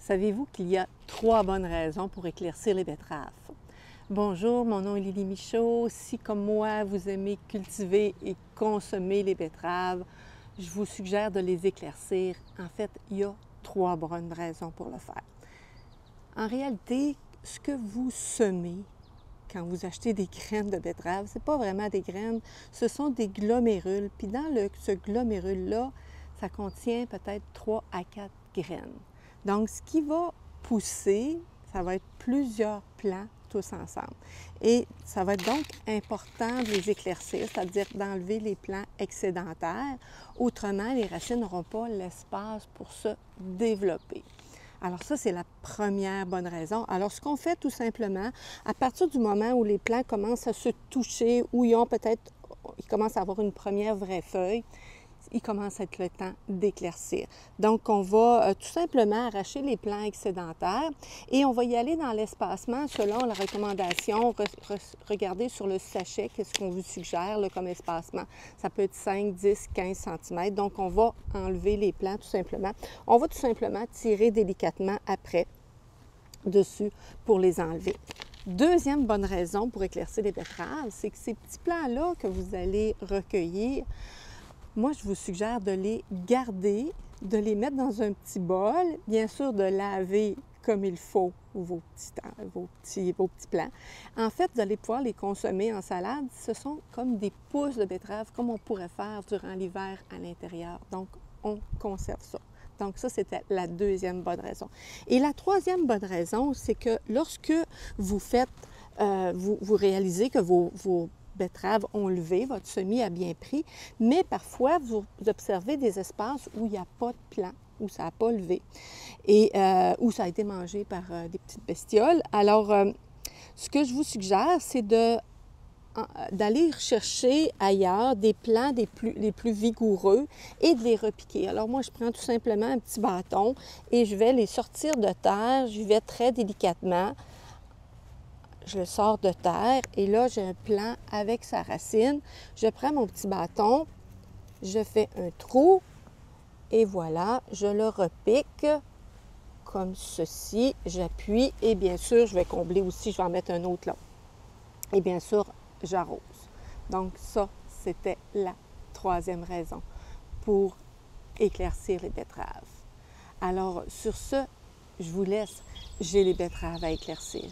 Savez-vous qu'il y a 3 bonnes raisons pour éclaircir les betteraves? Bonjour, mon nom est Lily Michaud. Si, comme moi, vous aimez cultiver et consommer les betteraves, je vous suggère de les éclaircir. En fait, il y a 3 bonnes raisons pour le faire. En réalité, ce que vous semez quand vous achetez des graines de betterave, ce n'est pas vraiment des graines, ce sont des glomérules. Puis dans ce glomérule-là, ça contient peut-être 3 à 4 graines. Donc, ce qui va pousser, ça va être plusieurs plants tous ensemble. Et ça va être donc important de les éclaircir, c'est-à-dire d'enlever les plants excédentaires. Autrement, les racines n'auront pas l'espace pour se développer. Alors ça, c'est la première bonne raison. Alors, ce qu'on fait tout simplement, à partir du moment où les plants commencent à se toucher, où ils commencent à avoir une première vraie feuille, il commence à être le temps d'éclaircir. Donc, on va tout simplement arracher les plants excédentaires et on va y aller dans l'espacement selon la recommandation. Regardez sur le sachet qu'est-ce qu'on vous suggère là, comme espacement. Ça peut être 5, 10, 15 cm. Donc, on va enlever les plants tout simplement. On va tout simplement tirer délicatement après dessus pour les enlever. Deuxième bonne raison pour éclaircir les betteraves, c'est que ces petits plants-là que vous allez recueillir, moi, je vous suggère de les garder, de les mettre dans un petit bol, bien sûr de laver comme il faut vos petits plants. En fait, vous allez pouvoir les consommer en salade. Ce sont comme des pousses de betterave, comme on pourrait faire durant l'hiver à l'intérieur. Donc, on conserve ça. Donc, ça, c'était la deuxième bonne raison. Et la troisième bonne raison, c'est que lorsque vous faites, vous réalisez que vos betteraves ont levé, votre semis a bien pris, mais parfois, vous observez des espaces où il n'y a pas de plant, où ça n'a pas levé, et où ça a été mangé par des petites bestioles. Alors, ce que je vous suggère, c'est d'aller chercher ailleurs des plants les plus vigoureux et de les repiquer. Alors moi, je prends tout simplement un petit bâton et je vais les sortir de terre, je vais très délicatement. Je le sors de terre et là, j'ai un plant avec sa racine. Je prends mon petit bâton, je fais un trou et voilà, je le repique comme ceci. J'appuie et bien sûr, je vais combler aussi, je vais en mettre un autre là. Et bien sûr, j'arrose. Donc ça, c'était la troisième raison pour éclaircir les betteraves. Alors, sur ce, je vous laisse. J'ai les betteraves à éclaircir.